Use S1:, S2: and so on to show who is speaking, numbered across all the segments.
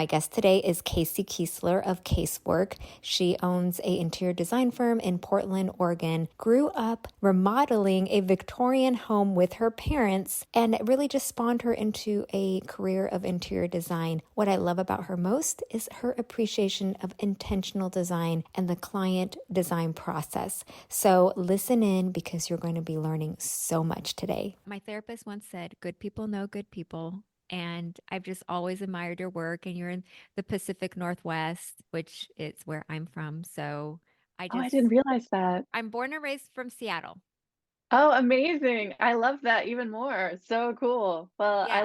S1: My guest today is Keasler of Casework. She owns an interior design firm in Portland, Oregon, grew up remodeling a Victorian home with her parents, and it really just spawned her into a career of interior design. What I love about her most is her appreciation of intentional design and the client design process. So listen in because you're going to be learning so much today. My therapist once said, good people know good people. And I've just always admired your work. And you're in the Pacific Northwest, which is where I'm from. So I
S2: Oh, I
S1: just,
S2: didn't realize that.
S1: I'm born and raised from Seattle.
S2: Oh, amazing. I love that even more. So cool. Well,
S1: Yes.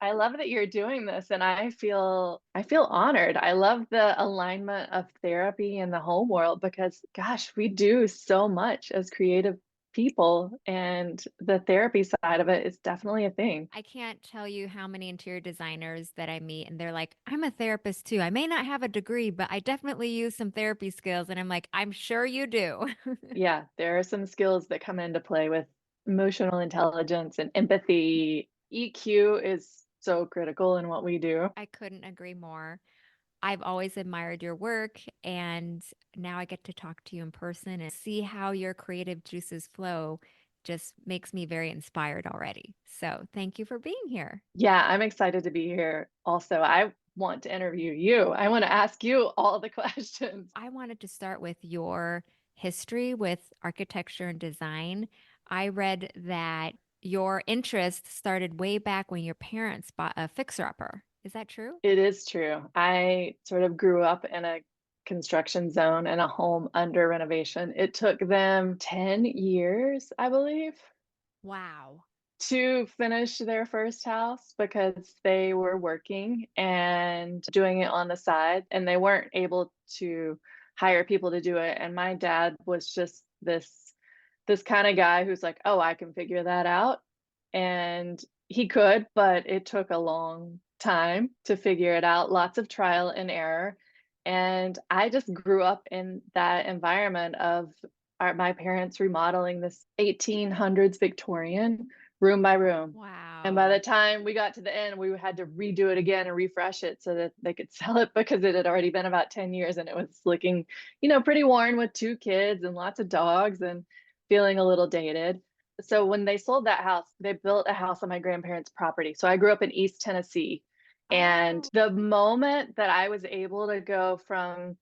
S2: I love that you're doing this and I feel honored. I love the alignment of therapy in the home world because gosh, we do so much as creative people and the therapy side of it is definitely a thing.
S1: I can't tell you how many interior designers that I meet, and they're like, I'm a therapist too. I may not have a degree, but I definitely use some therapy skills. And I'm like, I'm sure you do.
S2: Yeah, there are some skills that come into play with emotional intelligence and empathy. EQ is so critical in what we do.
S1: I couldn't agree more. I've always admired your work, and now I get to talk to you in person and see how your creative juices flow. Just makes me very inspired already. So, thank you for being here.
S2: Yeah, I'm excited to be here. Also, I want to interview you. I want to ask you all the questions.
S1: I wanted to start with your history with architecture and design. I read that your interest started way back when your parents bought a fixer-upper. Is that true?
S2: It is true. I sort of grew up in a construction zone and a home under renovation. It took them 10 years, I believe,
S1: Wow.
S2: to finish their first house because they were working and doing it on the side and they weren't able to hire people to do it. And my dad was just this kind of guy who's like, "Oh, I can figure that out." And he could, but it took a long time to figure it out, lots of trial and error. And I just grew up in that environment of my parents remodeling this 1800s Victorian room by room. And by the
S1: Wow.
S2: time we got to the end, we had to redo it again and refresh it so that they could sell it because it had already been about 10 years and it was looking, pretty worn with two kids and lots of dogs and feeling a little dated. So when they sold that house, they built a house on my grandparents' property. So I grew up in East Tennessee. And
S1: Oh,
S2: the moment that I was able to go from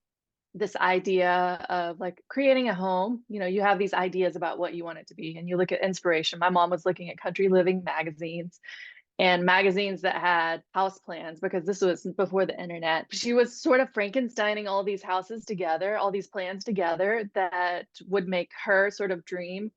S2: this idea of like creating a home, you have these ideas about what you want it to be, and you look at inspiration. My mom was looking at country living magazines and magazines that had house plans because this was before the internet. She was sort of Frankensteining all these houses together, all these plans together that would make her sort of dream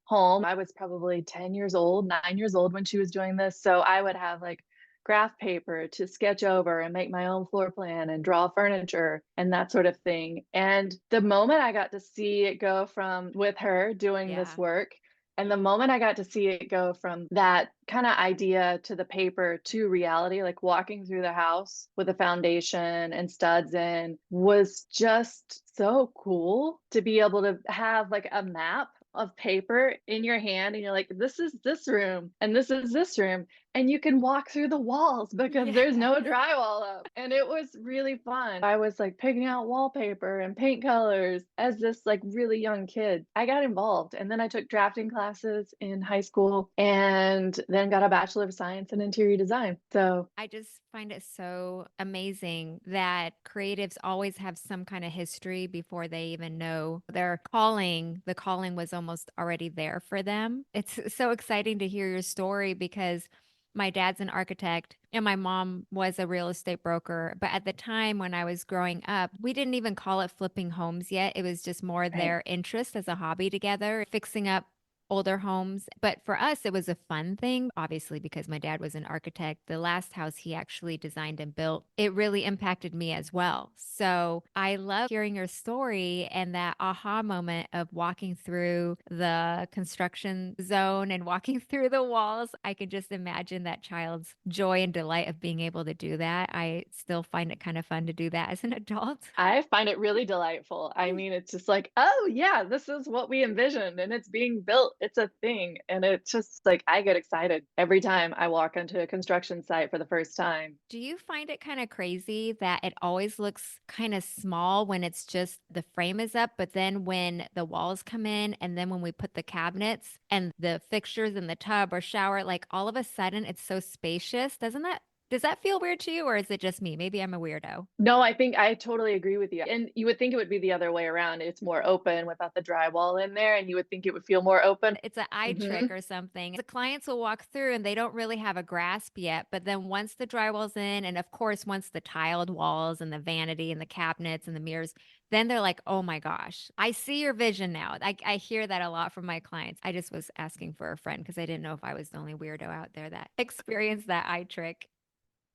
S2: home. I was probably 10 years old, 9 years old when she was doing this. So I would have like graph paper to sketch over and make my own floor plan and draw furniture and that sort of thing. And the moment I got to see it go from with her doing this
S1: yeah.
S2: work, and the moment I got to see it go from that kind of idea to the paper to reality, like walking through the house with a foundation and studs in, was just so cool to be able to have like a map of paper in your hand and you're like, this is this room and this is this room. And you can walk through the walls because there's
S1: Yes.
S2: no drywall up. And it was really fun. I was like picking out wallpaper and paint colors as this like really young kid. I got involved and then I took drafting classes in high school and then got a Bachelor of Science in Interior Design. So
S1: I just find it so amazing that creatives always have some kind of history before they even know their calling. The calling was almost already there for them. It's so exciting to hear your story because my dad's an architect and my mom was a real estate broker. But at the time when I was growing up, we didn't even call it flipping homes yet. It was just more
S2: right.
S1: their interest as a hobby together, fixing up older homes. But for us, it was a fun thing, obviously, because my dad was an architect. The last house he actually designed and built, it really impacted me as well. So I love hearing your story and that aha moment of walking through the construction zone and walking through the walls. I can just imagine that child's joy and delight of being able to do that. I still find it kind of fun to do that as an adult.
S2: I find it really delightful. I mean, it's just like, oh, yeah, this is what we envisioned and it's being built It's a thing. And it's just like I get excited every time I walk onto a construction site for the first time.
S1: Do you find it kind of crazy that it always looks kind of small when it's just the frame is up, but then when the walls come in and then when we put the cabinets and the fixtures in the tub or shower, like all of a sudden it's so spacious. Does that feel weird to you or is it just me? Maybe I'm a weirdo.
S2: No, I think I totally agree with you. And you would think it would be the other way around. It's more open without the drywall in there, and you would think it would feel more open.
S1: It's an eye
S2: Hmm.
S1: trick or something. The clients will walk through and they don't really have a grasp yet. But then once the drywall's in, and of course, once the tiled walls and the vanity and the cabinets and the mirrors, then they're like, oh my gosh, I see your vision now. I hear that a lot from my clients. I just was asking for a friend because I didn't know if I was the only weirdo out there that experienced that eye trick.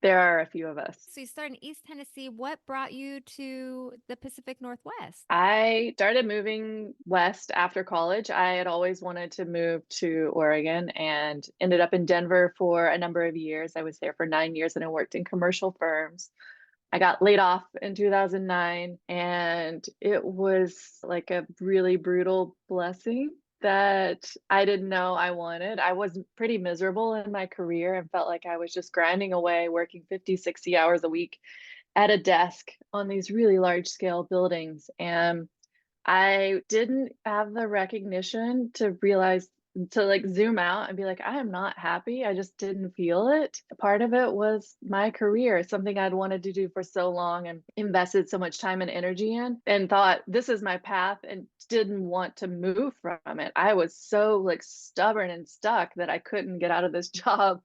S2: There are a few of us.
S1: So you started in East Tennessee. What brought you to the Pacific Northwest?
S2: I started moving west after college. I had always wanted to move to Oregon and ended up in Denver for a number of years. I was there for 9 years and I worked in commercial firms. I got laid off in 2009, and it was like a really brutal blessing that I didn't know I wanted. I was pretty miserable in my career and felt like I was just grinding away, working 50, 60 hours a week at a desk on these really large scale buildings. And I didn't have the recognition to realize to like zoom out and be like, I am not happy. I just didn't feel it. Part of it was my career, something I'd wanted to do for so long and invested so much time and energy in, and thought this is my path and didn't want to move from it. I was so like stubborn and stuck that I couldn't get out of this job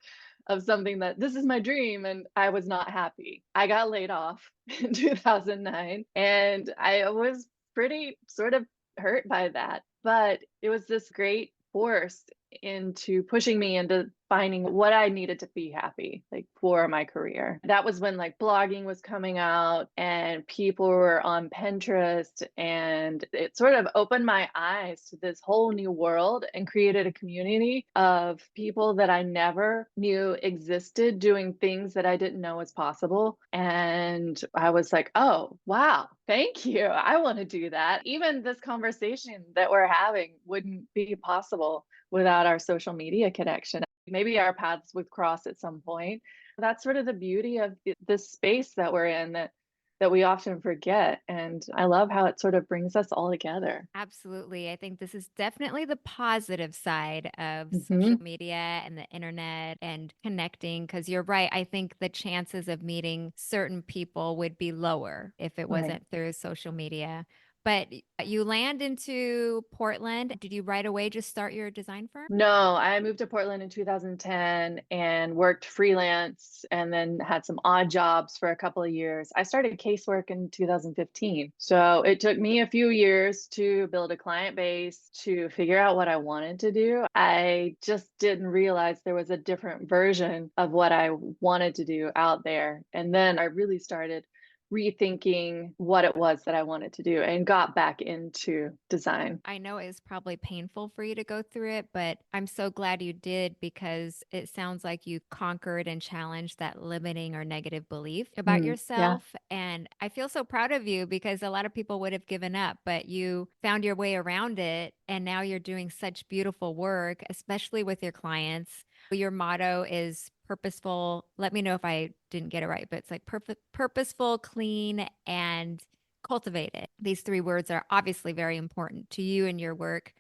S2: of something that this is my dream, and I was not happy. I got laid off in 2009 and I was pretty sort of hurt by that. But it was this great force into pushing me into finding what I needed to be happy, like for my career. That was when like blogging was coming out and people were on Pinterest, and it sort of opened my eyes to this whole new world and created a community of people that I never knew existed doing things that I didn't know was possible. And I was like, oh, wow, thank you. I want to do that. Even this conversation that we're having wouldn't be possible without our social media connection. Maybe our paths would cross at some point. That's sort of the beauty of this space that we're in, that we often forget. And I love how it sort of brings us all together.
S1: Absolutely. I think this is definitely the positive side of social
S2: Hmm.
S1: media and the internet and connecting. Because you're right. I think the chances of meeting certain people would be lower if it
S2: Right.
S1: wasn't through social media. But you land into Portland. Did you right away just start your design firm?
S2: No, I moved to Portland in 2010 and worked freelance and then had some odd jobs for a couple of years. I started casework in 2015. So it took me a few years to build a client base, to figure out what I wanted to do. I just didn't realize there was a different version of what I wanted to do out there. And then I really started rethinking what it was that I wanted to do and got back into design.
S1: I know it's probably painful for you to go through it, but I'm so glad you did because it sounds like you conquered and challenged that limiting or negative belief about
S2: Mm, yeah.
S1: yourself. And I feel so proud of you because a lot of people would have given up, but you found your way around it. And now you're doing such beautiful work, especially with your clients. Your motto is purposeful. Let me know if I didn't get it right, but it's like purposeful, clean, and cultivated. These three words are obviously very important to you and your work.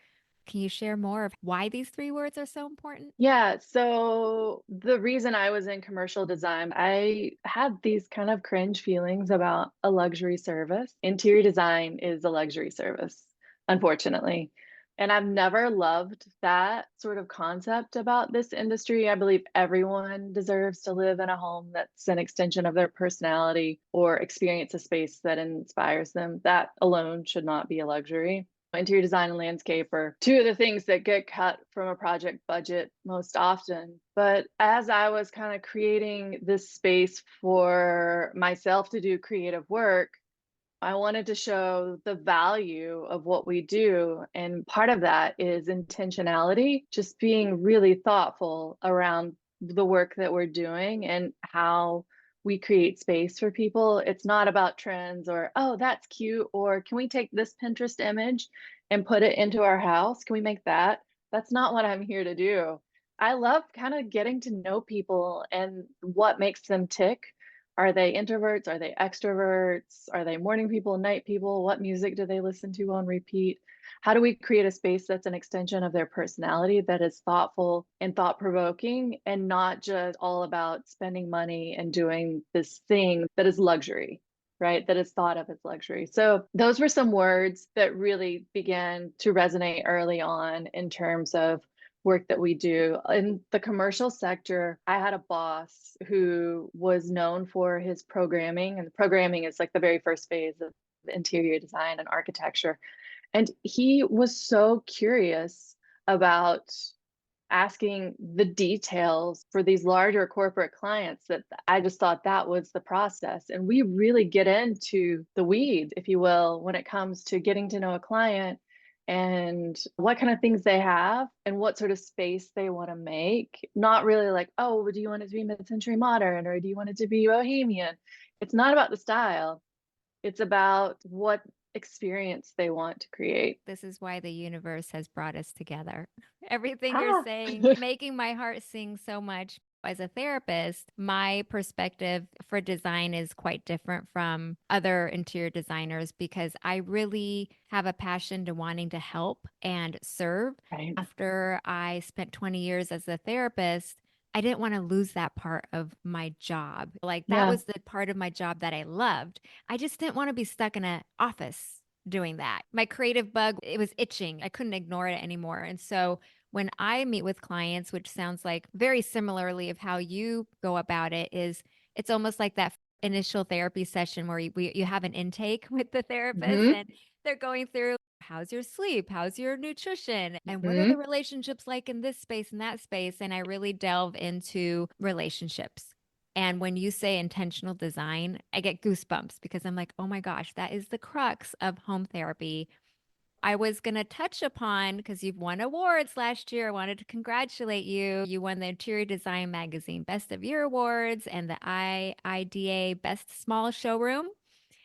S1: Can you share more of why these three words are so important?
S2: Yeah, so the reason I was in commercial design, I had these kind of cringe feelings about a luxury service. Interior design is a luxury service, unfortunately. And I've never loved that sort of concept about this industry. I believe everyone deserves to live in a home that's an extension of their personality or experience a space that inspires them. That alone should not be a luxury. Interior design and landscape are two of the things that get cut from a project budget most often. But as I was kind of creating this space for myself to do creative work, I wanted to show the value of what we do. And part of that is intentionality, just being really thoughtful around the work that we're doing and how we create space for people. It's not about trends or, oh, that's cute, or can we take this Pinterest image and put it into our house? Can we make that That's not what I'm here to do. I love kind of getting to know people and what makes them tick. Are they introverts? Are they extroverts? Are they morning people, night people? What music do they listen to on repeat? How do we create a space that's an extension of their personality that is thoughtful and thought provoking and not just all about spending money and doing this thing that is luxury? Right, that is thought of as luxury. So those were some words that really began to resonate early on in terms of work that we do. In the commercial sector, I had a boss who was known for his programming, and the programming is like the very first phase of interior design and architecture. And he was so curious about asking the details for these larger corporate clients that I just thought that was the process. And we really get into the weeds, if you will, when it comes to getting to know a client and what kind of things they have and what sort of space they want to make. Not really like, oh, do you want it to be mid-century modern or do you want it to be bohemian? It's not about the style. It's about what experience they want to create.
S1: This is why the universe has brought us together. Everything you're
S2: Ah.
S1: saying, making my heart sing so much. As a therapist, my perspective for design is quite different from other interior designers because I really have a passion to wanting to help and serve.
S2: Right.
S1: After I spent 20 years as a therapist, I didn't want to lose that part of my job. Like that
S2: Yeah.
S1: was the part of my job that I loved. I just didn't want to be stuck in an office doing that. My creative bug, it was itching. I couldn't ignore it anymore. And so when I meet with clients, which sounds like very similarly of how you go about it, is it's almost like that initial therapy session where you have an intake with the therapist
S2: Hmm.
S1: and they're going through how's your sleep? How's your nutrition? And what are the
S2: Hmm.
S1: relationships like in this space and that space? And I really delve into relationships. And when you say intentional design, I get goosebumps because I'm like, oh my gosh, that is the crux of home therapy. I was going to touch upon because you've won awards last year. I wanted to congratulate you. You won the Interior Design Magazine Best of Year Awards and the IIDA Best Small Showroom.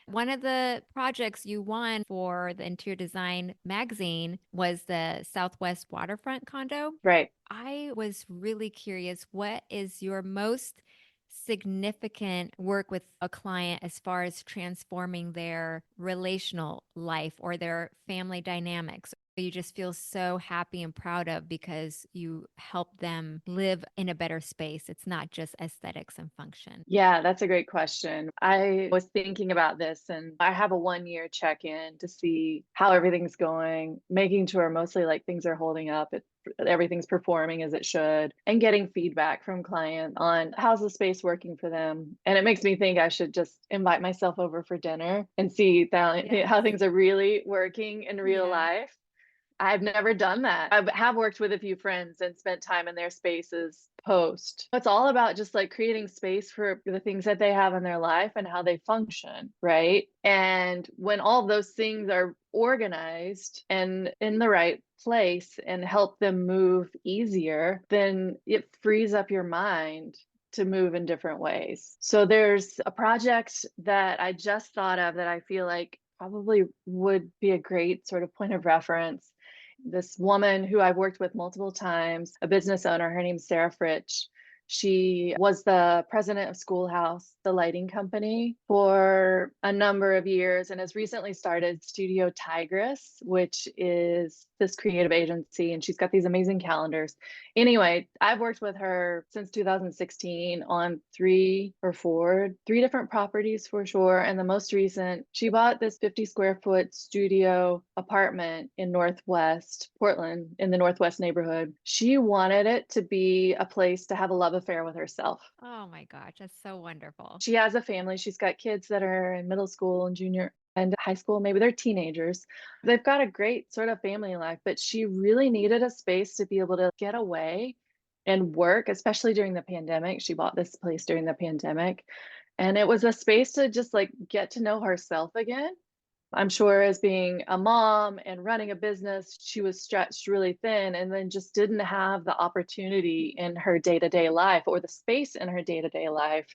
S1: One of the projects you won for the Interior Design Magazine was the Southwest Waterfront condo.
S2: Right.
S1: I was really curious, what is your most significant work with a client as far as transforming their relational life or their family dynamics? You just feel so happy and proud of because you help them live in a better space. It's not just aesthetics and function.
S2: Yeah, that's a great question. I was thinking about this and I have a 1 year check in to see how everything's going, making sure mostly like things are holding up, everything's performing as it should, and getting feedback from clients on how's the space working for them. And it makes me think I should just invite myself over for dinner and see
S1: Yes.
S2: how things are really working in real
S1: Yeah.
S2: life. I've never done that. I have worked with a few friends and spent time in their spaces post. It's all about just like creating space for the things that they have in their life and how they function, right? And when all those things are organized and in the right place and help them move easier, then it frees up your mind to move in different ways. So there's a project that I just thought of that I feel like probably would be a great sort of point of reference. This woman who I've worked with multiple times, a business owner, her name's Sarah Fritsch. She was the president of Schoolhouse, the lighting company, for a number of years and has recently started Studio Tigress, which is this creative agency. And she's got these amazing calendars. Anyway, I've worked with her since 2016 on three different properties for sure. And the most recent, she bought this 50 square foot studio apartment in Northwest Portland, in the Northwest neighborhood. She wanted it to be a place to have a love affair with herself.
S1: Oh my gosh, that's so wonderful.
S2: She has a family. She's got kids that are in middle school and junior and high school. Maybe they're teenagers. They've got a great sort of family life, but she really needed a space to be able to get away and work, especially during the pandemic. She bought this place during the pandemic. And it was a space to just like get to know herself again. I'm sure as being a mom and running a business, she was stretched really thin and then just didn't have the opportunity in her day to day life or the space in her day to day life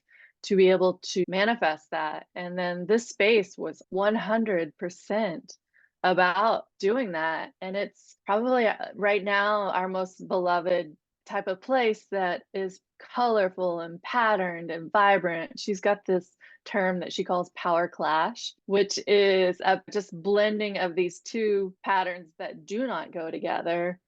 S2: to be able to manifest that. And then this space was 100% about doing that. And it's probably right now our most beloved type of place that is colorful and patterned and vibrant. She's got this term that she calls power clash, which is a just blending of these two patterns that do not go together,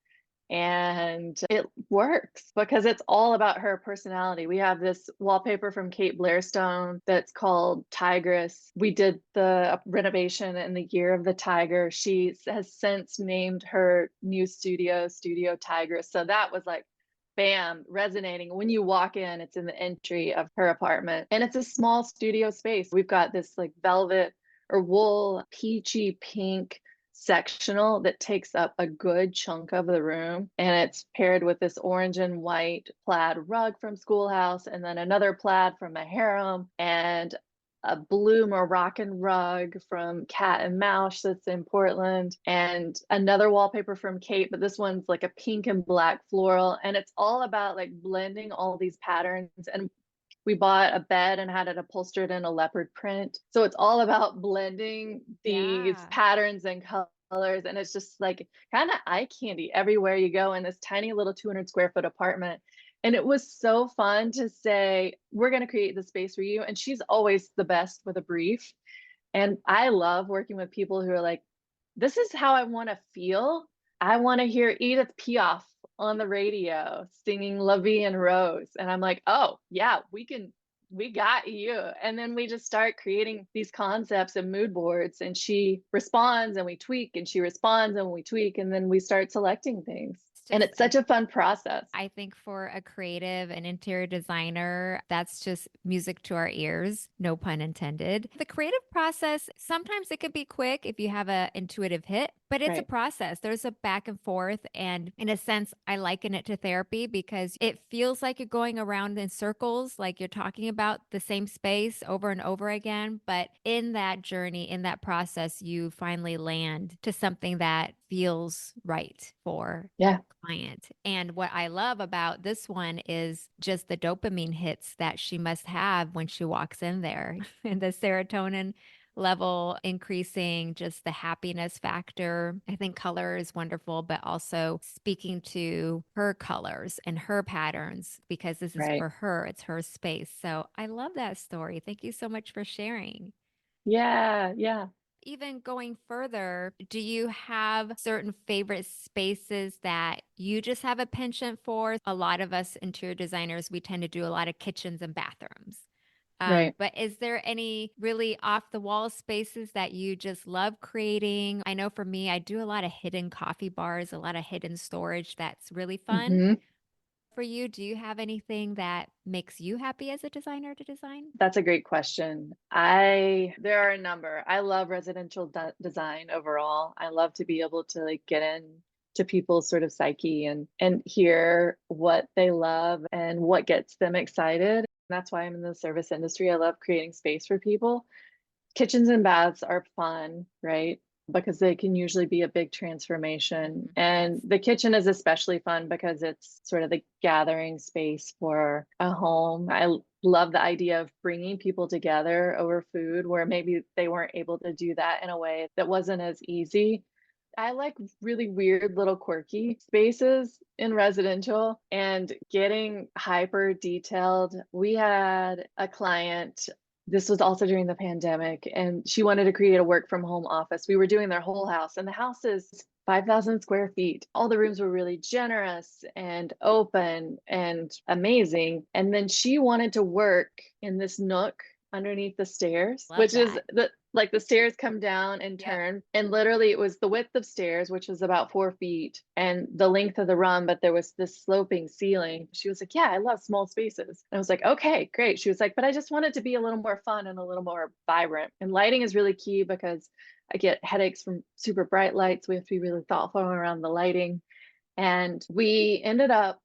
S2: and it works because it's all about her personality. We have this wallpaper from Kate Blairstone that's called Tigress. We did the renovation in the year of the tiger. She has since named her new studio Tigress. So that was like, bam, resonating. When you walk in, it's in the entry of her apartment, and it's a small studio space. We've got this like velvet or wool peachy pink sectional that takes up a good chunk of the room, and it's paired with this orange and white plaid rug from Schoolhouse, and then another plaid from a harem, and a blue Moroccan rug from Cat and Mouse that's in Portland, and another wallpaper from Kate, but this one's like a pink and black floral, and it's all about like blending all these patterns. And we bought a bed and had it upholstered in a leopard print. So it's all about blending these
S1: Yeah.
S2: patterns and colors. And it's just like kind of eye candy everywhere you go in this tiny little 200 square foot apartment. And it was so fun to say, we're going to create the space for you. And she's always the best with a brief. And I love working with people who are like, this is how I want to feel. I want to hear Edith Piaf on the radio singing La Vie en Rose. And I'm like, oh, yeah, we got you. And then we just start creating these concepts and mood boards. And she responds and we tweak, and she responds and we tweak. And then we start selecting things.
S1: It's
S2: And
S1: just
S2: it's such a fun process.
S1: I think for a creative and interior designer, that's just music to our ears, no pun intended. The creative process, sometimes it could be quick if you have an intuitive hit, but it's a
S2: Right.
S1: process. There's a back and forth. And in a sense, I liken it to therapy because it feels like you're going around in circles, like you're talking about the same space over and over again. But in that journey, in that process, you finally land to something that feels right for
S2: Yeah.
S1: client. And what I love about this one is just the dopamine hits that she must have when she walks in there and the serotonin level increasing, just the happiness factor. I think color is wonderful, but also speaking to her colors and her patterns because this is
S2: Right.
S1: for her, it's her space. So I love that story. Thank you so much for sharing.
S2: Yeah. Yeah.
S1: Even going further, do you have certain favorite spaces that you just have a penchant for? A lot of us interior designers, we tend to do a lot of kitchens and bathrooms.
S2: Right.
S1: But is there any really off the wall spaces that you just love creating? I know for me, I do a lot of hidden coffee bars, a lot of hidden storage that's really fun.
S2: Hmm.
S1: For you, do you have anything that makes you happy as a designer to design?
S2: That's a great question. There are a number. I love residential design overall. I love to be able to like get in to people's sort of psyche and hear what they love and what gets them excited. That's why I'm in the service industry. I love creating space for people. Kitchens and baths are fun, right? Because they can usually be a big transformation.
S1: Mhm.
S2: And
S1: Yes.
S2: the kitchen is especially fun because it's sort of the gathering space for a home. I love the idea of bringing people together over food where maybe they weren't able to do that in a way that wasn't as easy. I like really weird little quirky spaces in residential and getting hyper detailed. We had a client, this was also during the pandemic, and she wanted to create a work from home office. We were doing their whole house, and the house is 5,000 square feet. All the rooms were really generous and open and amazing. And then she wanted to work in this nook underneath the stairs,
S1: Love
S2: which is
S1: that.
S2: the stairs come down and
S1: Yep.
S2: turn. And literally it was the width of stairs, which was about 4 feet, and the length of the run, but there was this sloping ceiling. She was like, yeah, I love small spaces. And I was like, okay, great. She was like, but I just want it to be a little more fun and a little more vibrant. And lighting is really key because I get headaches from super bright lights. We have to be really thoughtful around the lighting. And we ended up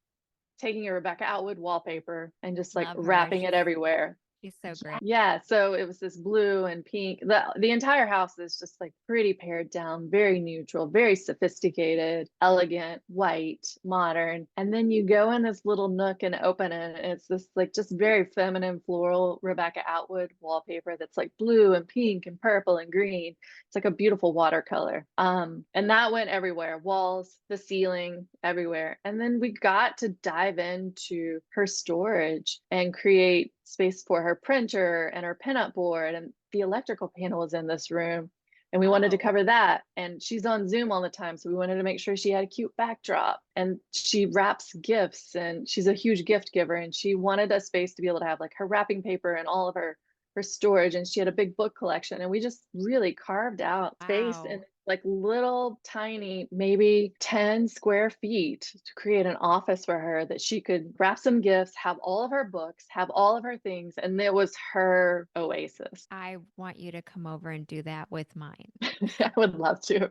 S2: taking a Rebecca Outwood wallpaper and just like
S1: Love her.
S2: wrapping it everywhere.
S1: She's so great.
S2: Yeah, so it was this blue and pink. The entire house is just like pretty pared down, very neutral, very sophisticated, elegant, white, modern. And then you go in this little nook and open it, and it's this like just very feminine floral Rebecca Atwood wallpaper that's like blue and pink and purple and green. It's like a beautiful watercolor. And that went everywhere, walls, the ceiling, everywhere. And then we got to dive into her storage and create space for her printer and her pinup board, and the electrical panel was in this room. And we wanted to
S1: Oh,
S2: cover that. And she's on Zoom all the time. So we wanted to make sure she had a cute backdrop. And she wraps gifts, and she's a huge gift giver. And she wanted a space to be able to have like her wrapping paper and all of her storage. And she had a big book collection. And we just really carved out space and
S1: wow.
S2: like little tiny, maybe 10 square feet to create an office for her that she could wrap some gifts, have all of her books, have all of her things. And it was her oasis.
S1: I want you to come over and do that with mine.
S2: I would love to.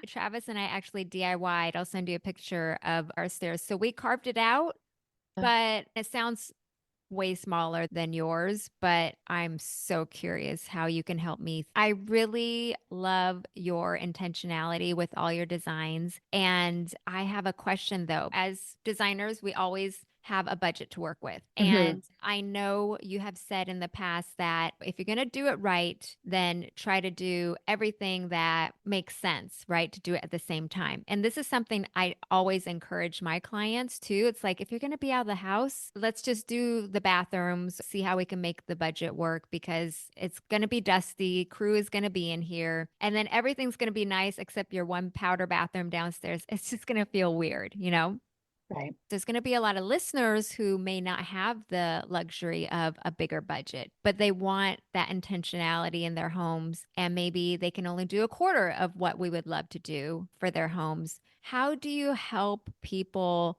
S1: Travis and I actually DIY'd. I'll send you a picture of our stairs. So we carved it out, but it sounds way smaller than yours, but I'm so curious how you can help me. I really love your intentionality with all your designs. And I have a question though. As designers, we always have a budget to work with.
S2: Mhm.
S1: And I know you have said in the past that if you're going to do it right, then try to do everything that makes sense, right? To do it at the same time. And this is something I always encourage my clients to. It's like, if you're going to be out of the house, let's just do the bathrooms, see how we can make the budget work because it's going to be dusty. Crew is going to be in here. And then everything's going to be nice except your one powder bathroom downstairs. It's just going to feel weird, you know?
S2: Right.
S1: There's going to be a lot of listeners who may not have the luxury of a bigger budget, but they want that intentionality in their homes. And maybe they can only do a quarter of what we would love to do for their homes. How do you help people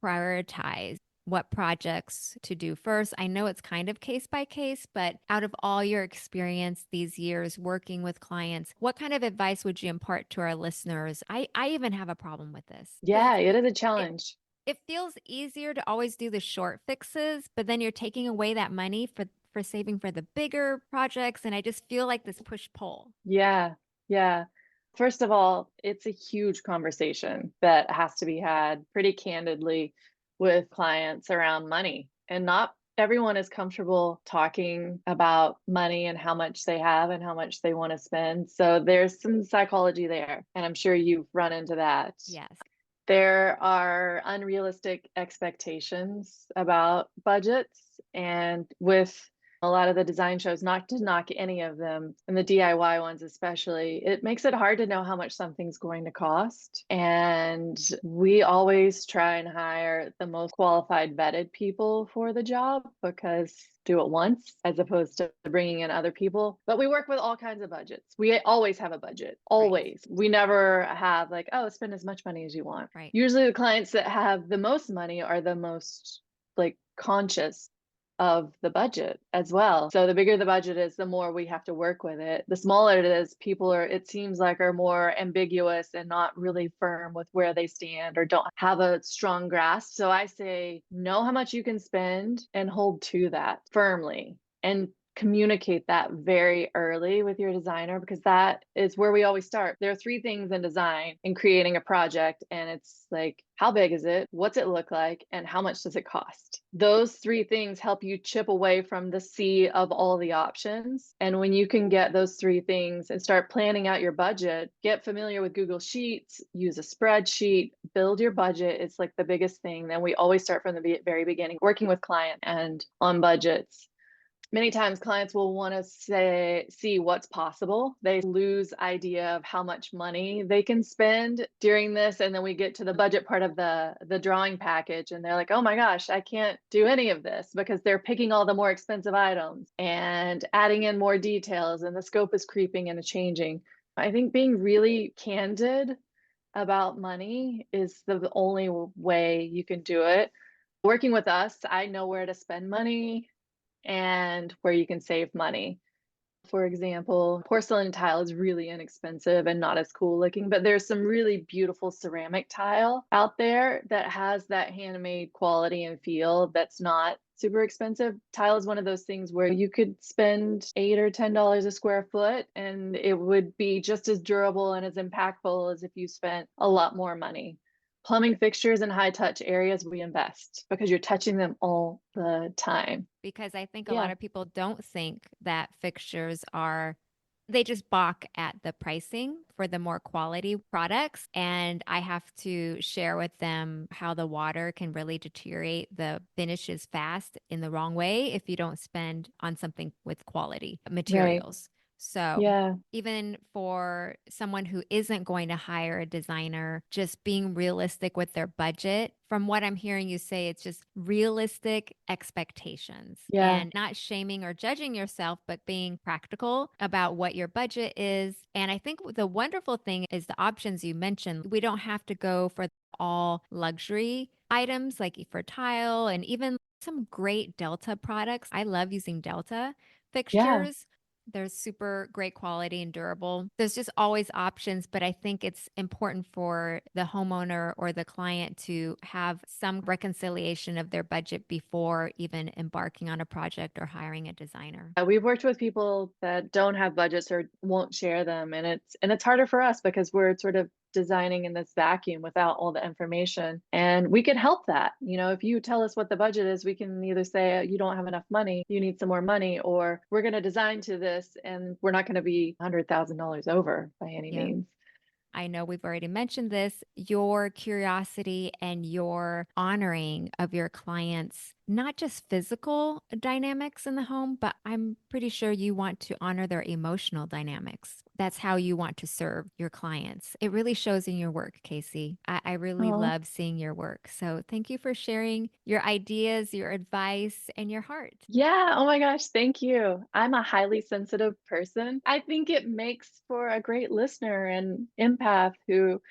S1: prioritize what projects to do first? I know it's kind of case by case, but out of all your experience these years working with clients, what kind of advice would you impart to our listeners? I even have a problem with this because
S2: Yeah, it is a
S1: it
S2: challenge.
S1: it feels easier to always do the short fixes, but then you're taking away that money for saving for the bigger projects, and I just feel like this push-pull.
S2: Yeah. Yeah. First of all, it's a huge conversation that has to be had pretty candidly with clients around money. And not everyone is comfortable talking about money and how much they have and how much they want to spend. So there's some psychology there. And I'm sure you've run into that.
S1: Yes.
S2: There are unrealistic expectations about budgets, and with a lot of the design shows, not to knock any of them, and the DIY ones especially, it makes it hard to know how much something's going to cost. And we always try and hire the most qualified, vetted people for the job because do it once as opposed to bringing in other people. But we work with all kinds of budgets. We always have a budget,
S1: Right.
S2: always. We never have like, oh, spend as much money as you want.
S1: Right.
S2: Usually the clients that have the most money are the most like conscious of the budget as well. So the bigger the budget is, the more we have to work with it. The smaller it is, people are, it seems like, are more ambiguous and not really firm with where they stand or don't have a strong grasp. So I say, know how much you can spend and hold to that firmly and communicate that very early with your designer, because that is where we always start. There are three things in design in creating a project, and it's like, how big is it? What's it look like? And how much does it cost? Those three things help you chip away from the sea of all the options. And when you can get those three things and start planning out your budget, get familiar with Google Sheets, use a spreadsheet, build your budget. It's like the biggest thing. Then we always start from the very beginning, working with client and on budgets. Many times clients will want to see what's possible. They lose idea of how much money they can spend during this. And then we get to the budget part of the drawing package and they're like, oh my gosh, I can't do any of this because they're picking all the more expensive items and adding in more details, and the scope is creeping and changing. I think being really candid about money is the only way you can do it. Working with us, I know where to spend money and where you can save money. For example, porcelain tile is really inexpensive and not as cool looking, but there's some really beautiful ceramic tile out there that has that handmade quality and feel that's not super expensive. Tile is one of those things where you could spend $8 or $10 a square foot and it would be just as durable and as impactful as if you spent a lot more money. Plumbing fixtures and high touch areas we invest because you're touching them all the time.
S1: Because I think a lot
S2: Yeah,
S1: of people don't think that they just balk at the pricing for the more quality products. And I have to share with them how the water can really deteriorate the finishes fast in the wrong way if you don't spend on something with quality
S2: right.
S1: materials. So,
S2: Yeah,
S1: even for someone who isn't going to hire a designer, just being realistic with their budget. From what I'm hearing you say, it's just realistic expectations
S2: yeah,
S1: and not shaming or judging yourself, but being practical about what your budget is. And I think the wonderful thing is the options you mentioned. We don't have to go for all luxury items like for tile and even some great Delta products. I love using Delta
S2: yeah.
S1: fixtures. They're super great quality and durable. There's just always options, but I think it's important for the homeowner or the client to have some reconciliation of their budget before even embarking on a project or hiring a designer.
S2: We've worked with people that don't have budgets or won't share them, and it's harder for us because we're sort of designing in this vacuum without all the information. And we can help that. If you tell us what the budget is, we can either say you don't have enough money, you need some more money, or we're going to design to this and we're not going to be $100,000 over by any
S1: Yeah.
S2: means.
S1: I know we've already mentioned this, your curiosity and your honoring of your clients, not just physical dynamics in the home, but I'm pretty sure you want to honor their emotional dynamics. That's how you want to serve your clients. It really shows in your work, Casey. I really
S2: Oh,
S1: love seeing your work. So thank you for sharing your ideas, your advice, and your heart.
S2: yeah. Oh my gosh. Thank you. I'm a highly sensitive person. I think it makes for a great listener and empath who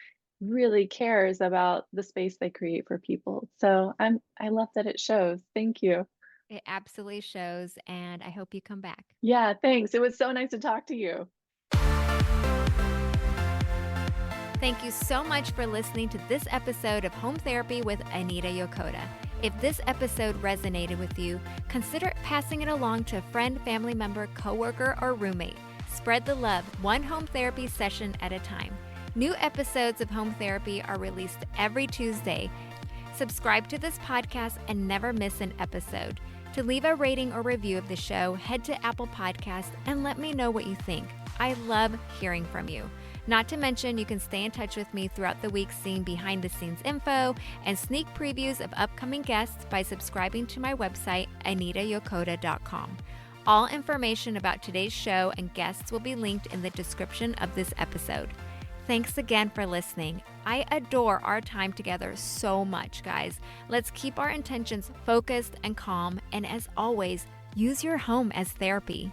S2: really cares about the space they create for people. So I love that it shows. Thank you.
S1: It absolutely shows, and I hope you come back.
S2: Yeah, thanks. It was so nice to talk to you.
S1: Thank you so much for listening to this episode of Home Therapy with Anita Yokota. If this episode resonated with you, consider passing it along to a friend, family member, coworker, or roommate. Spread the love, one home therapy session at a time. New episodes of Home Therapy are released every Tuesday. Subscribe to this podcast and never miss an episode. To leave a rating or review of the show, head to Apple Podcasts and let me know what you think. I love hearing from you. Not to mention, you can stay in touch with me throughout the week, seeing behind the scenes info and sneak previews of upcoming guests by subscribing to my website, anitayokota.com. All information about today's show and guests will be linked in the description of this episode. Thanks again for listening. I adore our time together so much, guys. Let's keep our intentions focused and calm, and as always, use your home as therapy.